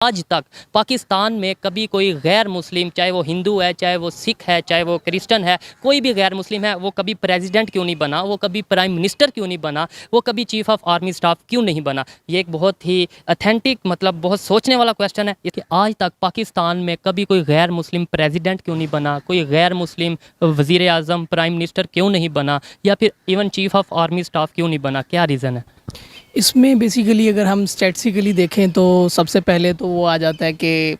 आज तक पाकिस्तान में कभी कोई गैर मुस्लिम, चाहे वो हिंदू है, चाहे वो सिख है, चाहे वो क्रिश्चियन है, कोई भी गैर मुस्लिम है, वो कभी प्रेसिडेंट क्यों नहीं बना, वो कभी प्राइम मिनिस्टर क्यों नहीं बना, वो कभी चीफ ऑफ आर्मी स्टाफ क्यों नहीं बना। ये एक बहुत ही अथेंटिक, मतलब बहुत सोचने वाला क्वेश्चन है कि आज तक पाकिस्तान में कभी कोई गैर मुस्लिम प्रेसिडेंट क्यों नहीं बना, कोई गैर मुस्लिम वज़ीर आज़म, प्राइम मिनिस्टर क्यों नहीं बना, या फिर even chief of army staff क्यों नहीं बना। क्या रीज़न है? इसमें बेसिकली अगर हम स्टैटिस्टिकली देखें तो सबसे पहले तो वो आ जाता है कि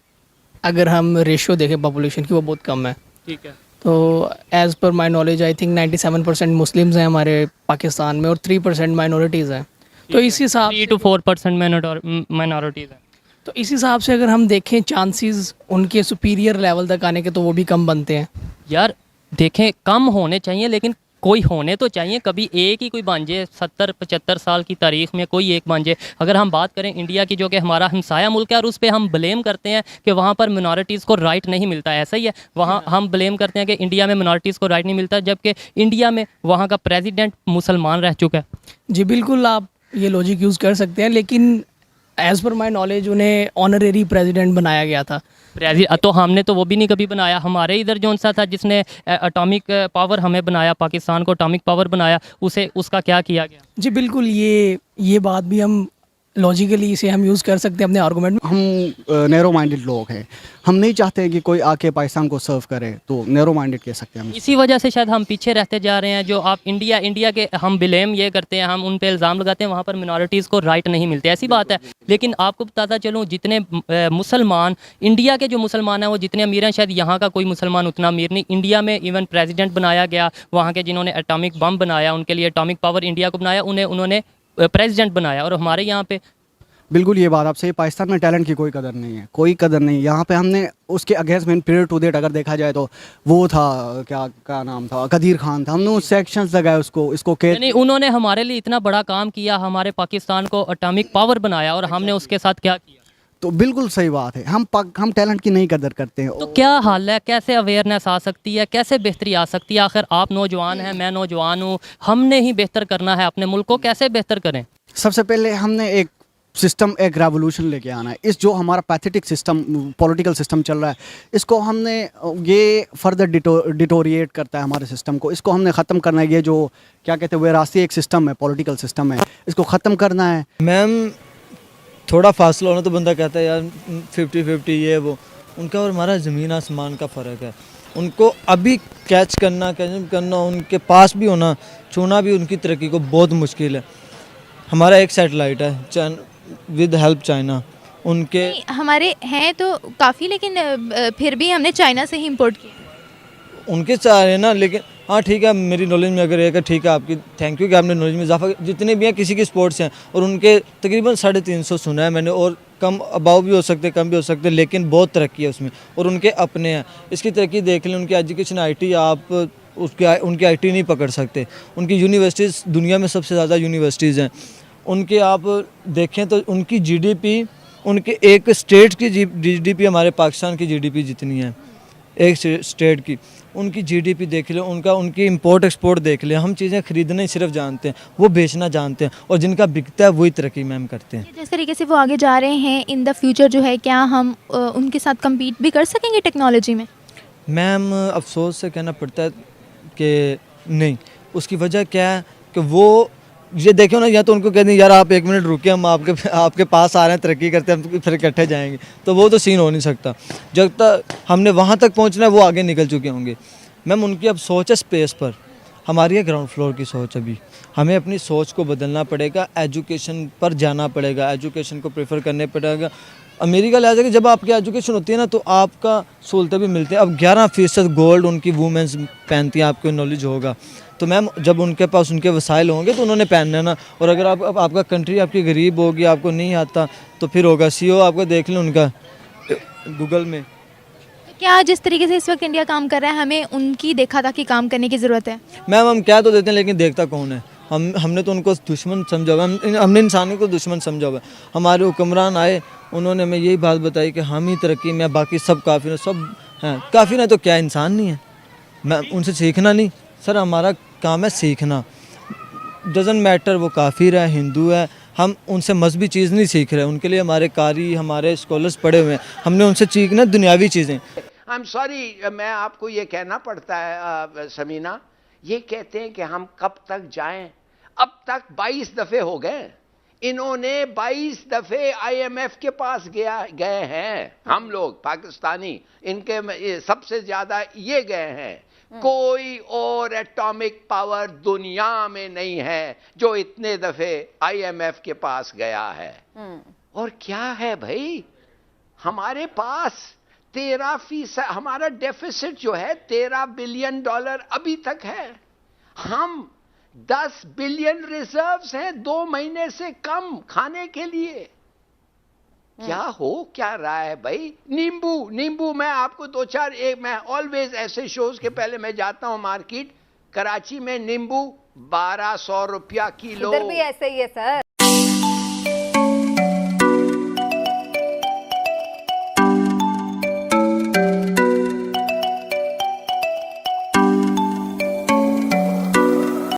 अगर हम रेशियो देखें पॉपुलेशन की, वो बहुत कम है। ठीक है। तो as per my knowledge I think 97% Muslims हैं हमारे पाकिस्तान में और 3% माइनॉरिटीज़ हैं। तो इस हिसाब 3 to 4% माइनॉरिटीज़ है। तो इस हिसाब से अगर हम देखें चांसेस उनके सुपीरियर लेवल तक आने के तो वो भी कम बनते हैं। यार देखें, कम होने चाहिए लेकिन कोई होने तो चाहिए। कभी एक ही कोई बन जाए, 70-75 साल की तारीख में कोई एक बन जाए। अगर हम बात करें इंडिया की, जो कि हमारा हमसाया मुल्क है, और उस पर हम ब्लेम करते हैं कि वहाँ पर मिनॉरिटीज़ को राइट नहीं मिलता है, ऐसा ही है। वहाँ हम ब्लेम करते हैं कि इंडिया में मिनॉरिटीज़ को राइट नहीं मिलता, जबकि इंडिया में वहाँ का प्रेसिडेंट मुसलमान रह चुका है। जी बिल्कुल, आप ये लॉजिक यूज़ कर सकते हैं, लेकिन एज़ पर माई नॉलेज उन्हें ऑनरेरी प्रेसिडेंट बनाया गया था। तो हमने तो वो भी नहीं कभी बनाया। हमारे इधर जौन सा था जिसने एटॉमिक पावर हमें बनाया, पाकिस्तान को एटॉमिक पावर बनाया, उसे उसका क्या किया गया? जी बिल्कुल, ये बात भी हम लॉजिकली इसे हम यूज़ कर सकते हैं अपने आर्गूमेंट में। हम नैरो माइंडेड लोग हैं, हम नहीं चाहते कि कोई आके पाकिस्तान को सर्व करे, तो नैरो माइंडेड कह सकते हैं हम। इसी वजह से शायद हम पीछे रहते जा रहे हैं। जो आप इंडिया के हम ब्लेम ये करते हैं, हम उन पे इल्ज़ाम लगाते हैं वहाँ पर मिनॉरिटीज़ को राइट नहीं मिलते, ऐसी बात है। लेकिन आपको बताता चलूँ, जितने मुसलमान, इंडिया के जो मुसलमान हैं वो जितने अमीर हैं, शायद यहाँ का कोई मुसलमान उतना अमीर नहीं। इंडिया में इवन प्रेसिडेंट बनाया गया, वहाँ के जिन्होंने एटॉमिक बम बनाया, उनके लिए एटॉमिक पावर इंडिया को बनाया, उन्होंने प्रेसिडेंट बनाया। और हमारे यहाँ पे बिल्कुल ये बात आपसे, पाकिस्तान में टैलेंट की कोई कदर नहीं है, कोई कदर नहीं। यहाँ पे हमने उसके अगेंस्ट में पीरियड टू डेट अगर देखा जाए तो वो था, क्या नाम था, कदीर खान था। हमने उस सेक्शंस लगाए उसको, इसको नहीं, उन्होंने हमारे लिए इतना बड़ा काम किया, हमारे पाकिस्तान को एटॉमिक पावर बनाया, और हमने उसके साथ क्या किया? तो बिल्कुल सही बात है, हम टैलेंट की नहीं कदर करते हैं। तो क्या हाल है, कैसे अवेयरनेस आ सकती है, कैसे बेहतरी आ सकती है? आखिर आप नौजवान हैं, मैं नौजवान हूँ, हमने ही बेहतर करना है अपने मुल्क को, कैसे बेहतर करें? सबसे पहले हमने एक सिस्टम, एक रेवोल्यूशन लेके आना है। इस जो हमारा पैथेटिक सिस्टम, पॉलिटिकल सिस्टम चल रहा है, इसको हमने, ये फर्दर डिटोरिएट करता है हमारे सिस्टम को, इसको हमने ख़त्म करना है। ये जो क्या कहते हैं, विरासती एक सिस्टम है, पॉलिटिकल सिस्टम है, इसको ख़त्म करना है। मैम थोड़ा फासला होना तो बंदा कहता है यार 50-50 ये वो, उनका और हमारा ज़मीन आसमान का फ़र्क है। उनको अभी कैच करना, उनके पास भी होना, छूना भी उनकी तरक्की को बहुत मुश्किल है। हमारा एक सैटेलाइट है विद हेल्प चाइना, उनके हमारे हैं तो काफ़ी, लेकिन फिर भी हमने चाइना से ही इंपोर्ट किया। उनके चाहे ना, लेकिन हाँ ठीक है, मेरी नॉलेज में अगर एक ठीक है, आपकी थैंक यू कि आपने नॉलेज में इजाफा। जितने भी हैं किसी की स्पोर्ट्स हैं, और उनके तकरीबन 350 सुना है मैंने, और कम अबाव भी हो सकते, कम भी हो सकते, लेकिन बहुत तरक्की है उसमें, और उनके अपने हैं। इसकी तरक्की देख लें, उनकी एजुकेशन IT, आप उनकी IT नहीं पकड़ सकते। उनकी यूनिवर्सिटीज़, दुनिया में सबसे ज़्यादा यूनिवर्सिटीज़ हैं उनके। आप देखें तो उनकी GDP, उनके एक स्टेट की GDP हमारे पाकिस्तान की GDP जितनी है, एक स्टेट की, उनकी GDP देख ले, उनकी इंपोर्ट एक्सपोर्ट देख ले। हम चीज़ें खरीदना ही सिर्फ जानते हैं, वो बेचना जानते हैं, और जिनका बिकता है वही तरक्की मैम करते हैं। जिस तरीके से वो आगे जा रहे हैं इन द फ्यूचर, जो है, क्या हम उनके साथ कम्पीट भी कर सकेंगे टेक्नोलॉजी में? मैम अफसोस से कहना पड़ता है कि नहीं। उसकी वजह क्या है कि वो ये देखो ना, या तो उनको कह दें यार आप 1 मिनट रुके, हम आपके पास आ रहे हैं, तरक्की करते हैं, हम फिर इकट्ठे जाएंगे, तो वो तो सीन हो नहीं सकता। जब तक हमने वहाँ तक पहुँचना है, वो आगे निकल चुके होंगे। मैम उनकी अब सोच है स्पेस पर, हमारी है ग्राउंड फ्लोर की सोच। अभी हमें अपनी सोच को बदलना पड़ेगा, एजुकेशन पर जाना पड़ेगा, एजुकेशन को प्रेफर करने पड़ेगा। अमेरिका लिहाजा कि जब आपकी एजुकेशन होती है ना, तो आपका सहूलतें भी मिलती हैं। अब 11% गोल्ड उनकी वूमेंस पहनती हैं, आपको नॉलेज होगा। तो मैम जब उनके पास उनके वसाइल होंगे तो उन्होंने पहनना ना। और अगर आपका कंट्री आपकी गरीब होगी, आपको नहीं आता, तो फिर होगा CO आपको देख लें उनका गूगल में। क्या जिस तरीके से इस वक्त इंडिया काम कर रहा है, हमें उनकी देखा ताकि काम करने की ज़रूरत है? मैम हम क्या तो देते हैं, लेकिन देखता कौन है? हमने तो उनको दुश्मन समझा हुआ, हमने इंसानों को दुश्मन समझा हुआ। हमारे हुक्मरान आए, उन्होंने हमें यही बात बताई कि हम ही तरक्की में, बाकी सब काफिर, सब हैं काफिर है, तो क्या इंसान नहीं है? मैं उनसे सीखना नहीं सर, हमारा काम है सीखना। डजंट मैटर वो काफिर है, हिंदू है, हम उनसे मजहबी चीज़ नहीं सीख रहे, उनके लिए हमारे कारी, हमारे स्कॉलर्स पढ़े हुए हैं, हमने उनसे सीखना दुनियावी चीज़ें। आई एम सॉरी, मैं आपको ये कहना पड़ता है समीना, ये कहते हैं कि हम कब तक जाएं। अब तक 22 दफ़े हो गए, इन्होंने 22 दफ़े IMF के पास गए हैं। हम लोग पाकिस्तानी, इनके सबसे ज़्यादा ये गए हैं। कोई और एटॉमिक पावर दुनिया में नहीं है जो इतने दफ़े IMF के पास गया है। और क्या है भाई, हमारे पास 13% हमारा डेफिसिट जो है $13 बिलियन अभी तक है। हम 10 बिलियन रिजर्व्स हैं 2 महीने से कम खाने के लिए। क्या हो क्या रहा है भाई? नींबू मैं आपको 2-4 मैं ऑलवेज ऐसे शोज के पहले मैं जाता हूं मार्केट, कराची में नींबू 1200 रुपया किलो। इधर भी ऐसे ही है सर।